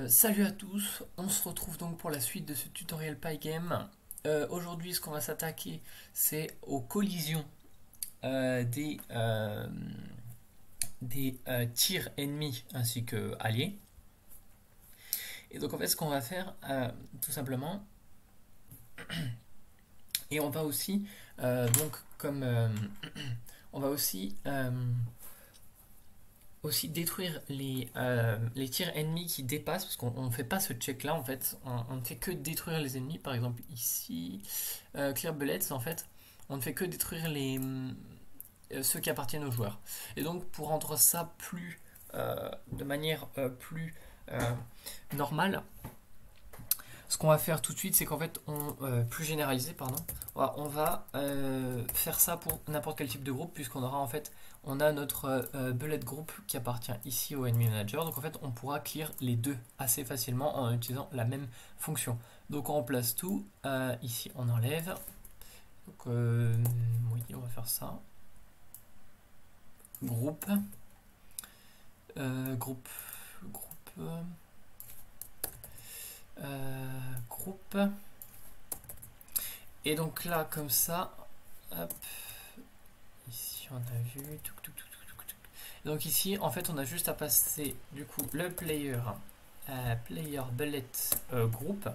Salut à tous, on se retrouve donc pour la suite de ce tutoriel Pygame. Aujourd'hui, ce qu'on va s'attaquer, c'est aux collisions des tirs ennemis ainsi que alliés. Et donc en fait, ce qu'on va faire, tout simplement, et on va aussi, donc comme on va aussi détruire les tirs ennemis qui dépassent, parce qu'on ne fait pas ce check là en fait, on ne fait que détruire les ennemis. Par exemple ici, Clear Bullets, en fait, on ne fait que détruire ceux qui appartiennent aux joueurs. Et donc pour rendre ça de manière plus normale, ce qu'on va faire tout de suite, c'est qu'en fait, plus généralisé, pardon, on va faire ça pour n'importe quel type de groupe, puisqu'on aura en fait, on a notre bullet group qui appartient ici au enemy manager. Donc en fait, on pourra clear les deux assez facilement en utilisant la même fonction. Donc on remplace tout. Ici, on enlève. Donc oui, on va faire ça. Groupe, groupe, groupe. Et donc là, comme ça, hop, ici on a vu. Donc ici, en fait, on a juste à passer du coup le player bullet group,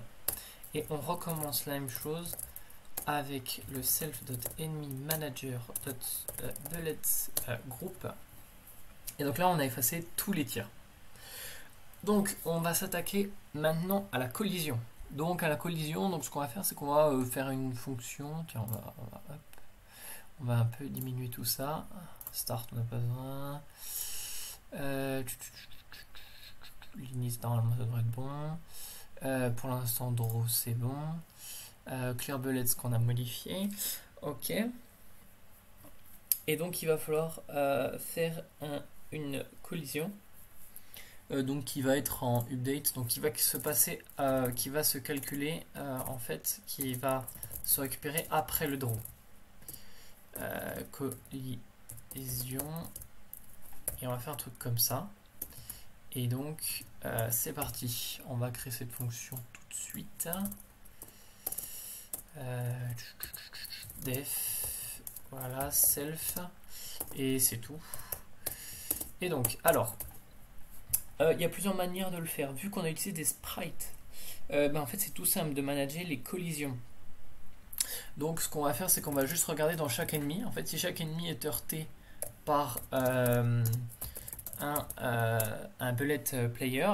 et on recommence la même chose avec le self.enemy.manager.bullet group. Et donc là, on a effacé tous les tirs. Donc, on va s'attaquer maintenant à la collision. Donc, à la collision, donc ce qu'on va faire, c'est qu'on va faire une fonction. Tiens, on va un peu diminuer tout ça. Start, on n'a pas besoin. L'init, normalement, ça devrait être bon. Pour l'instant, draw, c'est bon. Clear bullets qu'on a modifié. Ok. Et donc, il va falloir faire une collision. Donc qui va être en update, donc qui va se passer, qui va se calculer en fait, qui va se récupérer après le draw. Collision, et on va faire un truc comme ça. Et donc c'est parti, on va créer cette fonction tout de suite. Def, voilà, self, et c'est tout. Et donc, alors, il y a plusieurs manières de le faire. Vu qu'on a utilisé des sprites, en fait c'est tout simple de manager les collisions. Donc ce qu'on va faire, c'est qu'on va juste regarder dans chaque ennemi. En fait, si chaque ennemi est heurté par un bullet player,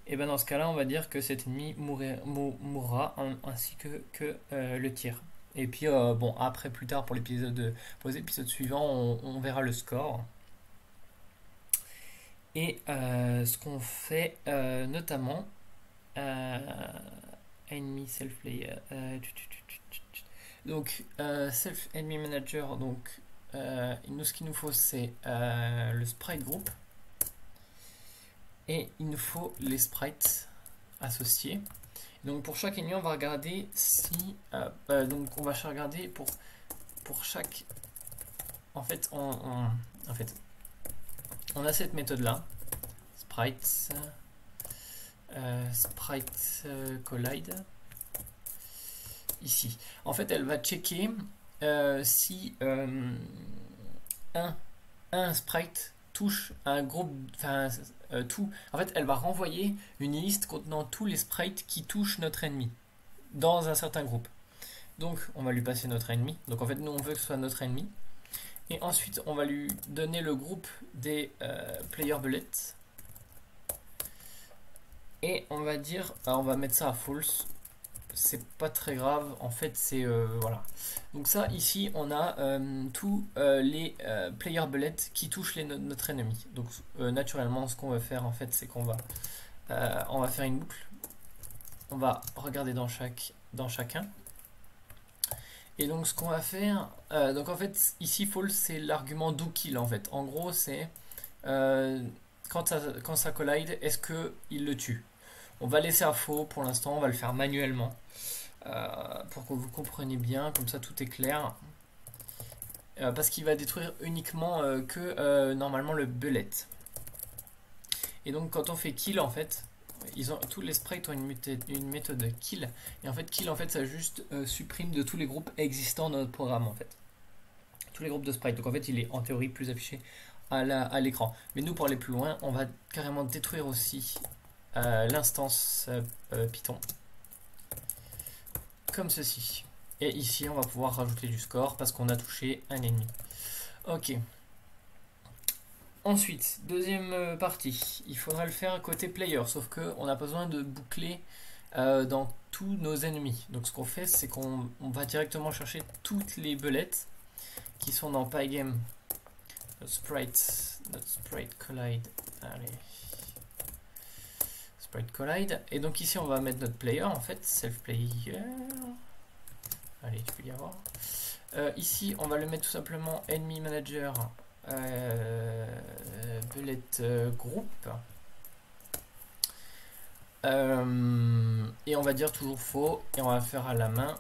et ben dans ce cas-là, on va dire que cet ennemi mourra ainsi que le tir. Et puis bon, après plus tard pour les épisodes suivants, on verra le score. Et ce qu'on fait notamment, enemy self player, donc self enemy manager, donc ce qu'il nous faut, c'est le sprite group, et il nous faut les sprites associés. Donc pour chaque ennemi, on va regarder si donc on va regarder pour chaque, en fait on a cette méthode là, sprites, sprite collide ici. En fait, elle va checker si un sprite touche un groupe, tout. En fait, elle va renvoyer une liste contenant tous les sprites qui touchent notre ennemi dans un certain groupe. Donc, on va lui passer notre ennemi. Donc, en fait, nous, on veut que ce soit notre ennemi. Et ensuite, on va lui donner le groupe des player bullets. Et on va dire, on va mettre ça à false. C'est pas très grave, en fait, c'est voilà. Donc ça, ici, on a tous les player bullets qui touchent notre ennemi. Donc naturellement, ce qu'on va faire, en fait, c'est qu'on va faire une boucle. On va regarder dans chacun. Et donc ce qu'on va faire, donc en fait ici false, c'est l'argument do kill en fait. En gros c'est quand ça collide, est-ce que il le tue. On va laisser à faux pour l'instant, on va le faire manuellement pour que vous compreniez bien, comme ça tout est clair. Parce qu'il va détruire uniquement que normalement le bullet. Et donc quand on fait kill en fait, tous les sprites ont une méthode kill. Et en fait kill en fait ça juste supprime de tous les groupes existants dans notre programme en fait. Tous les groupes de sprites. Donc en fait il est en théorie plus affiché à l'écran. Mais nous pour aller plus loin, on va carrément détruire aussi l'instance Python. Comme ceci. Et ici on va pouvoir rajouter du score parce qu'on a touché un ennemi. Ok. Ensuite, deuxième partie, il faudra le faire côté player, sauf qu'on a besoin de boucler dans tous nos ennemis. Donc ce qu'on fait, c'est qu'on va directement chercher toutes les belettes qui sont dans Pygame. Notre sprite collide. Allez. Sprite collide. Et donc ici, on va mettre notre player en fait, self player. Allez, tu peux y avoir. Ici, on va le mettre tout simplement enemy manager. Bullet group et on va dire toujours faux et on va faire à la main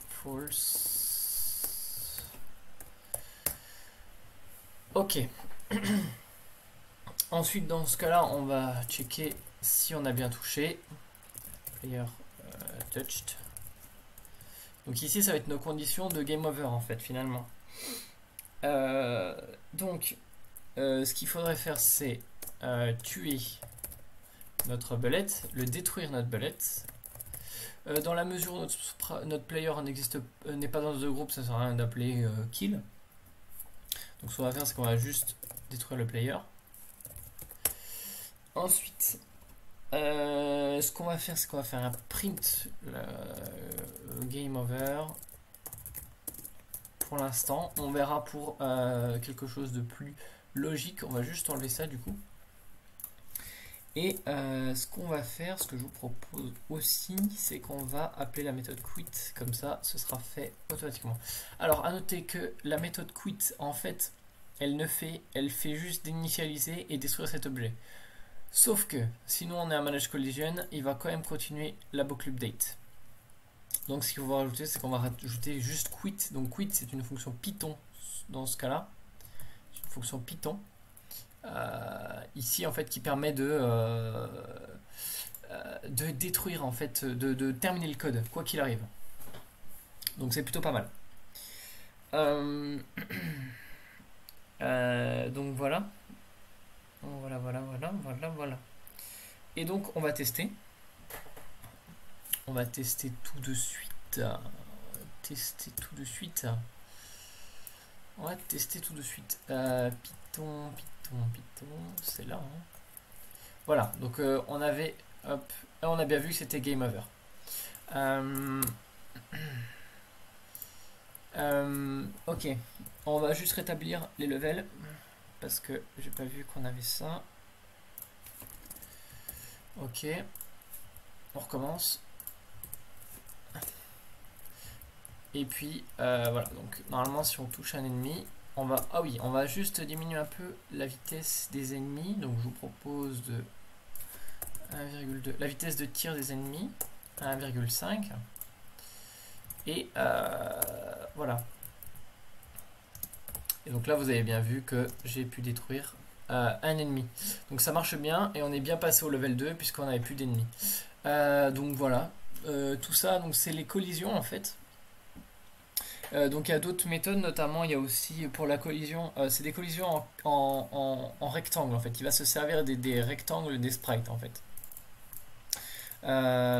false. Ok. Ensuite dans ce cas là on va checker si on a bien touché player touched. Donc ici ça va être nos conditions de game over en fait finalement. Donc, ce qu'il faudrait faire, c'est tuer notre belette, le détruire notre belette. Dans la mesure où notre player n'est pas dans le groupe, ça ne sert à rien d'appeler kill. Donc, ce qu'on va faire, c'est qu'on va juste détruire le player. Ensuite, ce qu'on va faire, c'est qu'on va faire un print game over. Pour l'instant, on verra pour quelque chose de plus logique. On va juste enlever ça du coup. Et ce qu'on va faire, ce que je vous propose aussi, c'est qu'on va appeler la méthode quit. Comme ça, ce sera fait automatiquement. Alors, à noter que la méthode quit, en fait, elle fait juste d'initialiser et détruire cet objet. Sauf que, sinon on est à manage collision, il va quand même continuer la boucle update. Donc ce qu'il faut rajouter, c'est qu'on va rajouter juste quit. Donc quit, c'est une fonction Python dans ce cas-là. C'est une fonction Python. Ici, en fait, qui permet de détruire, en fait, de terminer le code, quoi qu'il arrive. Donc c'est plutôt pas mal. Donc voilà. Voilà. Et donc on va tester. On va tester tout de suite. On va tester tout de suite. Python, c'est là. Hein. Voilà, donc on avait, hop, on a bien vu que c'était game over. Ok, on va juste rétablir les levels parce que j'ai pas vu qu'on avait ça. Ok, on recommence. Et puis voilà, donc normalement si on touche un ennemi, on va juste diminuer un peu la vitesse des ennemis. Donc je vous propose de 1,2, la vitesse de tir des ennemis à 1,5. Et voilà. Et donc là vous avez bien vu que j'ai pu détruire un ennemi. Donc ça marche bien et on est bien passé au level 2 puisqu'on n'avait plus d'ennemis. Donc voilà. Tout ça, donc c'est les collisions en fait. Donc il y a d'autres méthodes, notamment il y a aussi pour la collision, c'est des collisions en rectangle en fait. Il va se servir des rectangles des sprites en fait.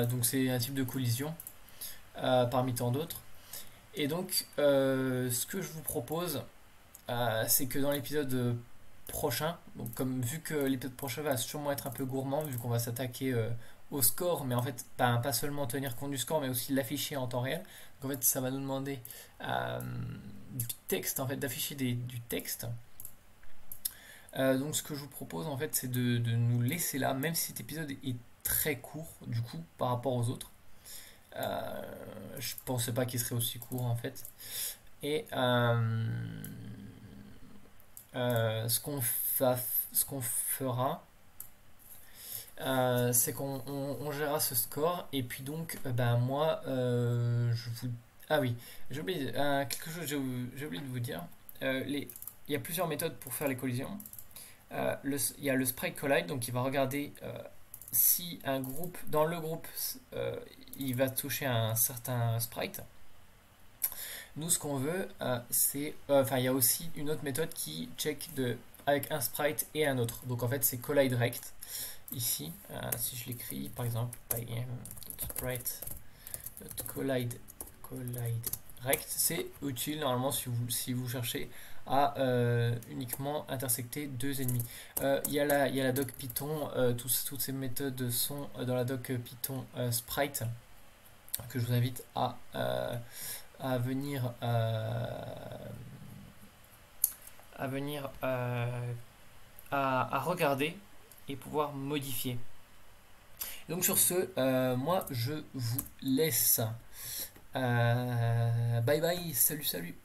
Donc c'est un type de collision parmi tant d'autres. Et donc ce que je vous propose, c'est que dans l'épisode prochain, donc vu que l'épisode prochain va sûrement être un peu gourmand, vu qu'on va s'attaquer au score, mais en fait pas seulement tenir compte du score, mais aussi l'afficher en temps réel. Donc en fait ça va nous demander du texte, en fait d'afficher du texte. Donc ce que je vous propose en fait c'est de nous laisser là, même si cet épisode est très court du coup par rapport aux autres. Je pensais pas qu'il serait aussi court en fait. Et ce qu'on fera, c'est qu'on gérera ce score et puis donc moi je vous... Ah oui, j'ai oublié quelque chose, j'ai oublié de vous dire. Il y a plusieurs méthodes pour faire les collisions. il y a le sprite collide, donc il va regarder si un groupe, dans le groupe, il va toucher un certain sprite. Nous, ce qu'on veut, c'est. Enfin, il y a aussi une autre méthode qui check avec un sprite et un autre. Donc en fait, c'est collide rect. Ici, si je l'écris, par exemple, im.sprite.collide rect, c'est utile normalement si vous cherchez à uniquement intersecter deux ennemis. Il y a la doc Python, toutes ces méthodes sont dans la doc Python sprite que je vous invite à venir à regarder et pouvoir modifier. Donc sur ce, moi je vous laisse. Bye bye, salut salut.